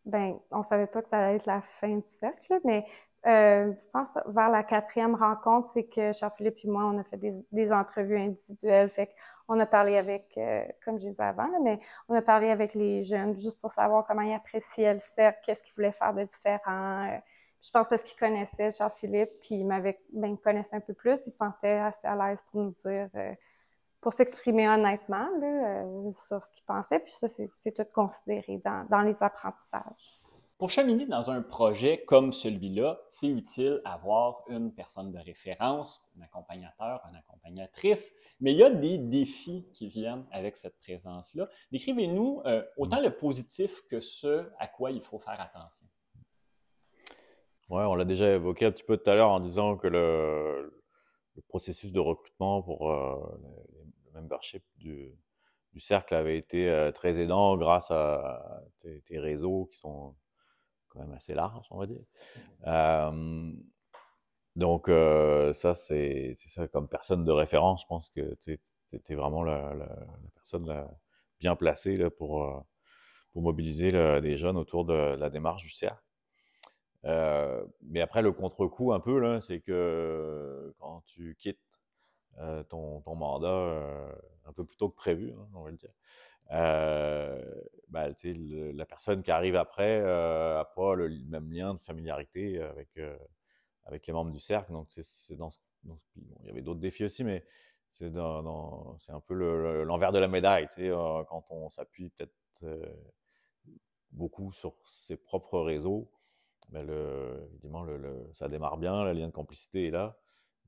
ben, on savait pas que ça allait être la fin du cercle, mais je pense vers la 4e rencontre, c'est que Charles-Philippe et moi, on a fait des entrevues individuelles. Fait qu'on a parlé avec, comme je disais avant, là, mais on a parlé avec les jeunes juste pour savoir comment ils appréciaient le cercle, qu'est-ce qu'ils voulaient faire de différent. Je pense parce qu'ils connaissaient Charles-Philippe, puis ils connaissaient un peu plus, ils se sentaient assez à l'aise pour nous dire pour s'exprimer honnêtement là, sur ce qu'ils pensaient. Puis ça, c'est tout considéré dans les apprentissages. Pour cheminer dans un projet comme celui-là, c'est utile d'avoir une personne de référence, un accompagnateur, une accompagnatrice, mais il y a des défis qui viennent avec cette présence-là. Décrivez-nous autant le positif que ce à quoi il faut faire attention. Ouais, on l'a déjà évoqué un petit peu tout à l'heure en disant que le processus de recrutement pour le membership du cercle avait été très aidant grâce à tes réseaux qui sont quand même assez larges, on va dire. Donc, ça, c'est ça, comme personne de référence, je pense que tu es vraiment la personne bien placée là, pour mobiliser des jeunes autour de la démarche du cercle. Mais après, le contre-coup un peu, là, c'est que quand tu quittes ton mandat un peu plus tôt que prévu, hein, on va le dire, ben, la personne qui arrive après n'a pas le même lien de familiarité avec les membres du cercle. Donc, c'est bon, il y avait d'autres défis aussi, mais c'est un peu l'envers de la médaille, quand on s'appuie peut-être beaucoup sur ses propres réseaux. Ben évidemment, ça démarre bien, le lien de complicité est là,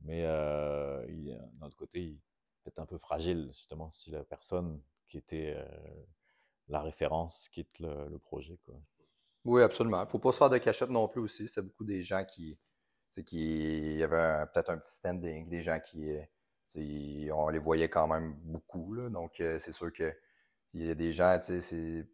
mais d'un autre côté, il est peut-être un peu fragile, justement, si la personne qui était la référence quitte le projet, quoi. Oui, absolument. Il ne faut pas se faire de cachette non plus aussi. C'était beaucoup des gens il y avait peut-être un petit standing, des gens on les voyait quand même beaucoup, là. Donc, c'est sûr qu'il y a des gens,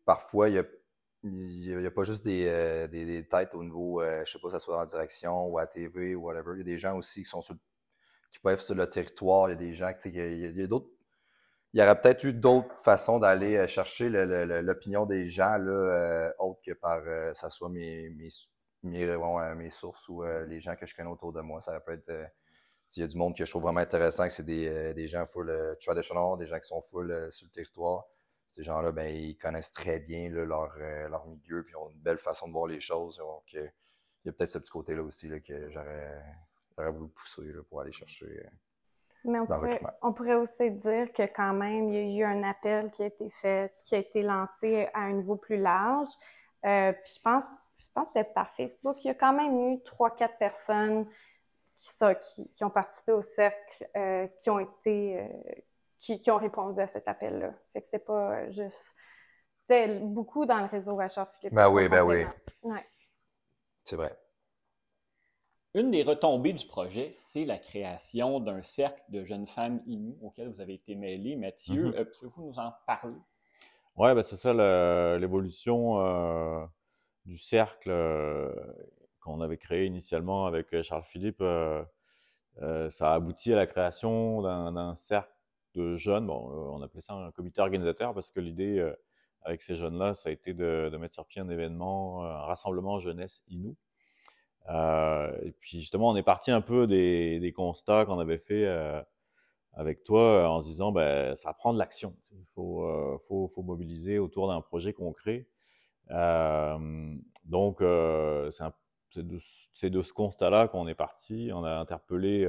parfois, il y a pas juste des têtes au niveau, je sais pas, que ce soit en direction ou à TV ou whatever. Il y a des gens aussi qui peuvent être sur le territoire. Il y a des gens, il y a d'autres. Il y aurait peut-être eu d'autres façons d'aller chercher l'opinion des gens, là, autres que par ça soit mes sources ou les gens que je connais autour de moi. Ça peut être. Il y a du monde que je trouve vraiment intéressant, que c'est des gens full traditional, des gens qui sont full sur le territoire. Ces gens-là, ben, ils connaissent très bien là, leur milieu, puis ils ont une belle façon de voir les choses. Donc, il y a peut-être ce petit côté-là aussi là, que j'aurais voulu pousser là, pour aller chercher Mais dans le recrutement. on pourrait aussi dire que quand même, il y a eu un appel qui a été fait, qui a été lancé à un niveau plus large. Puis je pense que c'était par Facebook. Il y a quand même eu 3-4 personnes qui ont participé au cercle, qui ont répondu à cet appel-là. Fait que c'est pas juste. C'est beaucoup dans le réseau Achard-Philippe. Ben oui. Ouais. C'est vrai. Une des retombées du projet, c'est la création d'un cercle de jeunes femmes Innu auquel vous avez été mêlé. Mathieu, pouvez-vous nous en parler? Oui, ben c'est ça l'évolution du cercle qu'on avait créé initialement avec Charles-Philippe. Ça a abouti à la création d'un cercle de jeunes. Bon, on appelait ça un comité organisateur parce que l'idée avec ces jeunes-là, ça a été de mettre sur pied un événement, un rassemblement jeunesse Innu. Et puis justement, on est parti un peu des constats qu'on avait fait avec toi en se disant ben ça prend de l'action. Il faut mobiliser autour d'un projet concret. Donc c'est de ce constat-là qu'on est parti. On a interpellé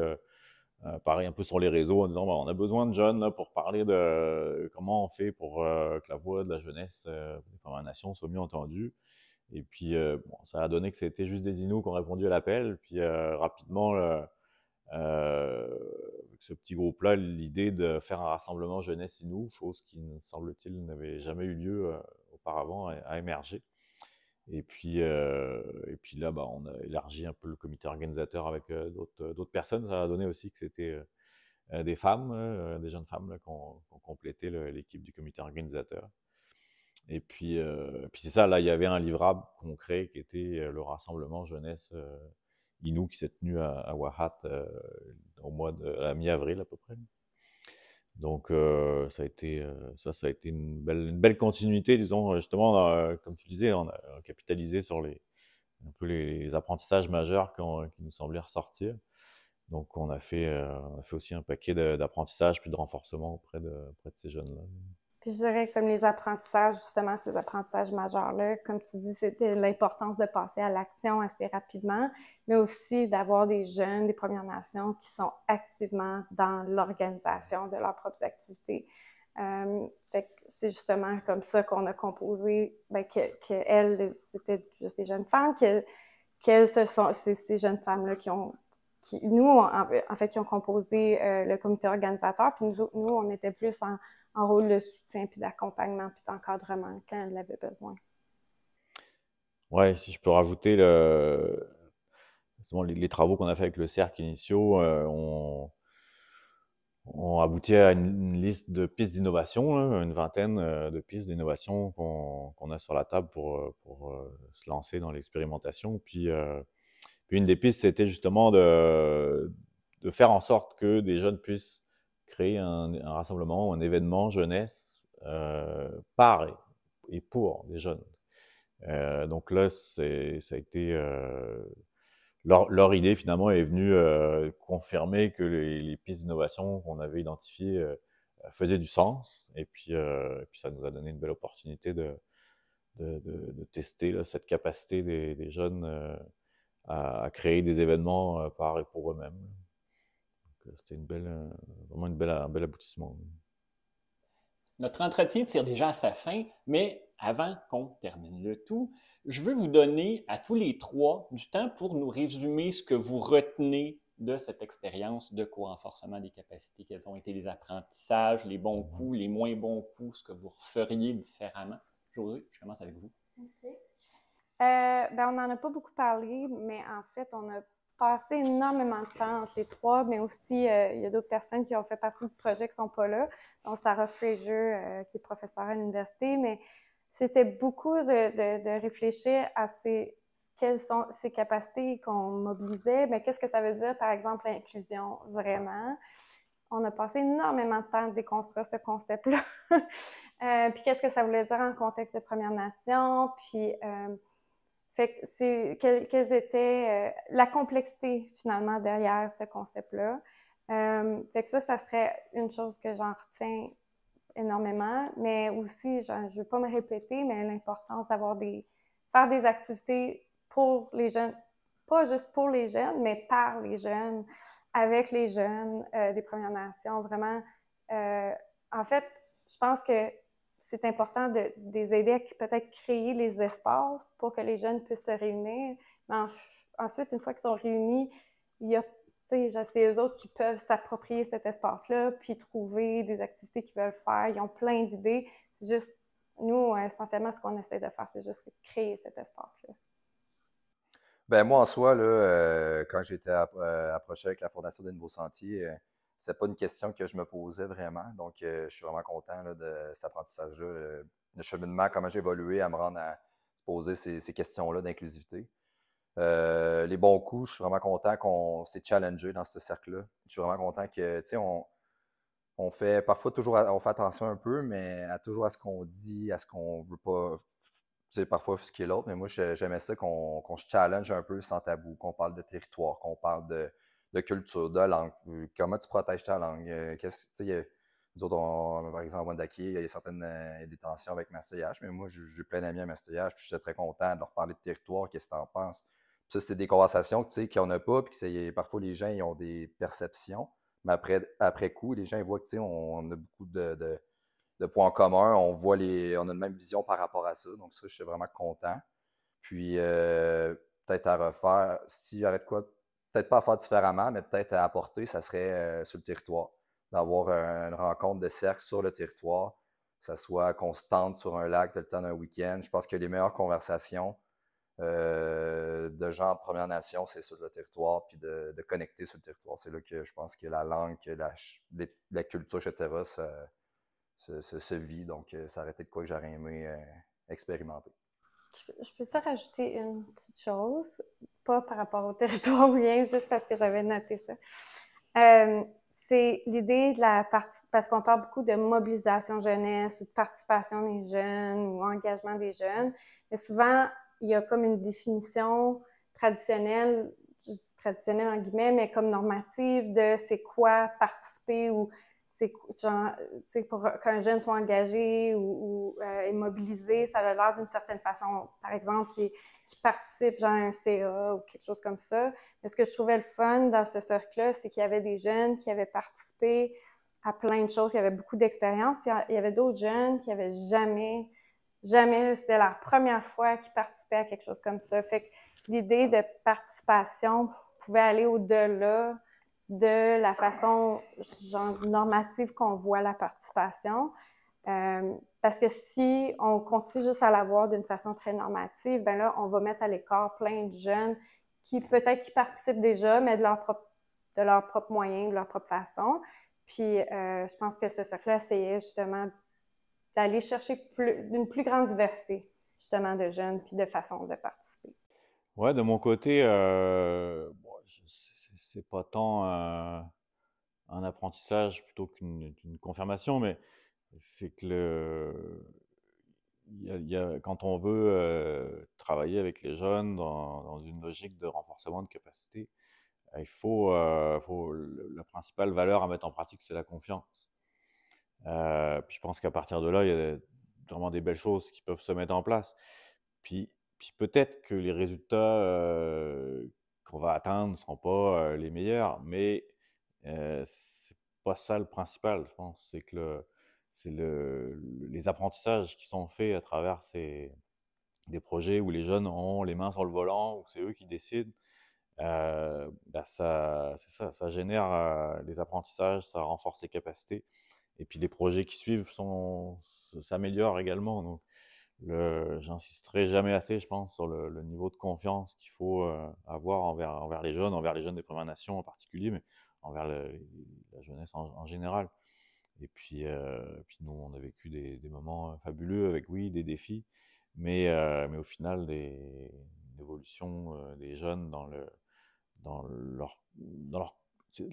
pareil un peu sur les réseaux en disant ben, on a besoin de jeunes là, pour parler de comment on fait pour que la voix de la jeunesse des Premières Nations soit mieux entendue. Et puis, bon, ça a donné que c'était juste des Inuits qui ont répondu à l'appel. Puis, rapidement, ce petit groupe-là, l'idée de faire un rassemblement jeunesse Inuit, chose qui, semble-t-il, n'avait jamais eu lieu auparavant, a émergé. Et puis là, bah, on a élargi un peu le comité organisateur avec d'autres personnes. Ça a donné aussi que c'était des femmes, des jeunes femmes là, qui ont complété l'équipe du comité organisateur. Et puis c'est ça, là, il y avait un livrable concret qui était le rassemblement jeunesse Innu qui s'est tenu à Wahat à la mi-avril à peu près. Donc ça a été une belle continuité, disons, justement, comme tu disais, on a capitalisé sur un peu les apprentissages majeurs qui nous semblaient ressortir. Donc on a fait aussi un paquet d'apprentissages puis de renforcement auprès de ces jeunes-là. Puis je dirais comme les apprentissages, justement, ces apprentissages majeurs-là, comme tu dis, c'était l'importance de passer à l'action assez rapidement, mais aussi d'avoir des jeunes des Premières Nations qui sont activement dans l'organisation de leurs propres activités. Fait que c'est justement comme ça qu'on a composé, que elles, c'était juste des jeunes femmes, qu'elles ce sont ces jeunes femmes-là qui ont composé le comité organisateur, puis nous, on était plus en rôle de soutien, puis d'accompagnement, puis d'encadrement quand elle avait besoin. Ouais, si je peux rajouter justement les travaux qu'on a fait avec le cercle initiaux, ont abouti à une liste de pistes d'innovation, une vingtaine de pistes d'innovation qu'on a sur la table pour se lancer dans l'expérimentation. Puis une des pistes, c'était justement de faire en sorte que des jeunes puissent créer un rassemblement ou un événement jeunesse par et pour des jeunes. Donc là, ça a été leur idée finalement est venue confirmer que les pistes d'innovation qu'on avait identifiées faisaient du sens. Et puis ça nous a donné une belle opportunité de tester là, cette capacité des jeunes à créer des événements par et pour eux-mêmes. C'était vraiment un bel aboutissement. Notre entretien tire déjà à sa fin, mais avant qu'on termine le tout, je veux vous donner à tous les trois du temps pour nous résumer ce que vous retenez de cette expérience de co-renforcement des capacités. Quels ont été les apprentissages, les bons coups, les moins bons coups, ce que vous feriez différemment. Josée, je commence avec vous. OK. On n'en a pas beaucoup parlé, mais en fait, on a passé énormément de temps entre les trois, mais aussi, il y a d'autres personnes qui ont fait partie du projet qui ne sont pas là, dont Sarah Fraser, qui est professeure à l'université, mais c'était beaucoup de réfléchir à quelles sont ces capacités qu'on mobilisait, mais qu'est-ce que ça veut dire, par exemple, l'inclusion, vraiment. On a passé énormément de temps à déconstruire ce concept-là. Puis qu'est-ce que ça voulait dire en contexte de Première Nation, puis... fait que quelles étaient la complexité finalement derrière ce concept-là. Fait que ça serait une chose que j'en retiens énormément, mais aussi, je ne veux pas me répéter, mais l'importance faire des activités pour les jeunes, pas juste pour les jeunes, mais par les jeunes, avec les jeunes des Premières Nations. Vraiment, en fait, je pense que c'est important de les aider à peut-être créer les espaces pour que les jeunes puissent se réunir. Mais ensuite, une fois qu'ils sont réunis, il y a, c'est eux autres qui peuvent s'approprier cet espace-là, puis trouver des activités qu'ils veulent faire. Ils ont plein d'idées. C'est juste, nous, essentiellement, ce qu'on essaie de faire, c'est juste créer cet espace-là. Ben moi, en soi, là, quand j'ai été approché avec la Fondation des Nouveaux Sentiers, c'est pas une question que je me posais vraiment. Donc, je suis vraiment content là, de cet apprentissage-là, le cheminement, comment j'ai évolué à me rendre à poser ces questions-là d'inclusivité. Les bons coups, je suis vraiment content qu'on s'est challengé dans ce cercle-là. Je suis vraiment content que, tu sais, on fait parfois on fait attention un peu, mais toujours à ce qu'on dit, à ce qu'on veut pas, tu sais, parfois ce qui est l'autre. Mais moi, j'aimais ça qu'on se challenge un peu sans tabou, qu'on parle de territoire, qu'on parle de culture, de langue. Comment tu protèges ta langue? Nous autres, par exemple, à Wendake, il y a certaines des tensions avec Mastoyage, mais moi, j'ai plein d'amis à Mastoyage, puis j'étais très content de leur parler de territoire, qu'est-ce que tu en penses? Puis ça, c'est des conversations qu'on n'a pas, puis que parfois les gens ils ont des perceptions, mais après coup, les gens ils voient que on a beaucoup de points communs, on a une même vision par rapport à ça, donc ça, je suis vraiment content. Puis peut-être à refaire, s'il y aurait de quoi, peut-être pas à faire différemment, mais peut-être à apporter, ça serait sur le territoire, d'avoir une rencontre de cercle sur le territoire, que ça soit constante sur un lac, le temps d'un week-end. Je pense que les meilleures conversations de gens de Première Nation, c'est sur le territoire, puis de connecter sur le territoire. C'est là que je pense que la langue, que la culture, etc., se vit. Donc, ça aurait été de quoi que j'aurais aimé expérimenter. Je peux ça rajouter une petite chose, pas par rapport au territoire ou rien, juste parce que j'avais noté ça. C'est l'idée de la parce qu'on parle beaucoup de mobilisation jeunesse ou de participation des jeunes ou engagement des jeunes, mais souvent, il y a comme une définition traditionnelle, je dis traditionnelle en guillemets, mais comme normative de c'est quoi participer ou c'est genre, pour qu'un jeune soit engagé ou est mobilisé, ça a l'air d'une certaine façon, par exemple, qui participe genre à un CA ou quelque chose comme ça. Mais ce que je trouvais le fun dans ce cercle-là, c'est qu'il y avait des jeunes qui avaient participé à plein de choses, qui avaient beaucoup d'expérience, puis il y avait d'autres jeunes qui n'avaient jamais, c'était la première fois qu'ils participaient à quelque chose comme ça. Fait que l'idée de participation pouvait aller au-delà de la façon genre normative qu'on voit la participation. Parce que si on continue juste à la voir d'une façon très normative, ben là, on va mettre à l'écart plein de jeunes qui peut-être qui participent déjà, mais de leur propre moyen, de leur propre façon. Puis je pense que ce cercle-là essayait justement d'aller chercher une plus grande diversité justement de jeunes puis de façons de participer. Ouais, de mon côté, c'est pas tant un apprentissage plutôt qu'une confirmation, mais c'est que quand on veut travailler avec les jeunes dans une logique de renforcement de capacité, la principale valeur à mettre en pratique, c'est la confiance. Puis je pense qu'à partir de là, il y a vraiment des belles choses qui peuvent se mettre en place. Puis peut-être que les résultats qu'on va atteindre ne seront pas les meilleurs, mais c'est pas ça le principal, je pense. C'est que les apprentissages qui sont faits à travers des projets où les jeunes ont les mains sur le volant, où c'est eux qui décident, ça génère des apprentissages, ça renforce les capacités. Et puis les projets qui suivent s'améliorent également. Donc, j'insisterai jamais assez, je pense, sur le niveau de confiance qu'il faut avoir envers les jeunes des Premières Nations en particulier, mais envers la jeunesse en général. Et puis nous, on a vécu des moments fabuleux avec, oui, des défis, mais au final, l'évolution des jeunes dans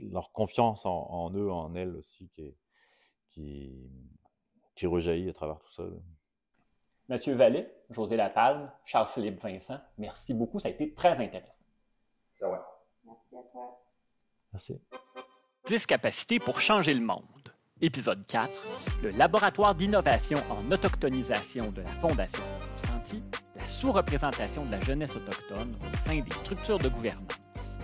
leur confiance en eux, en elles aussi, qui rejaillit à travers tout ça. Monsieur Vallée, José Lapalme, Charles-Philippe Vincent, merci beaucoup, ça a été très intéressant. C'est vrai. Merci à toi. Merci. 10 capacités pour changer le monde. Épisode 4, le laboratoire d'innovation en autochtonisation de la Fondation Santi, la sous-représentation de la jeunesse autochtone au sein des structures de gouvernance.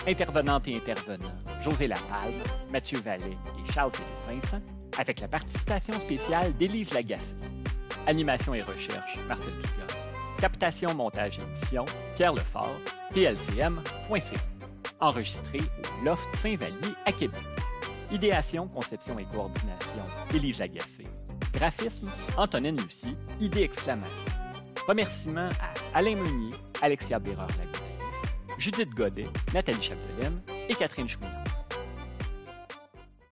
Intervenantes et intervenants, José Lapalme, Mathieu Vallée et Charles-Philippe Vincent, avec la participation spéciale d'Élise Lagacé. Animation et recherche, Marcel Dugas. Captation, montage et édition, Pierre Lefort, plcm.ca. Enregistré au Loft Saint-Vallier à Québec. Idéation, conception et coordination, Élise Lagacé. Graphisme, Antonine Lucie, Idée Exclamation. Remerciements à Alain Meunier, Alexia Bérard-Lagouris, Judith Godet, Nathalie Chapdelaine et Catherine Chouinard.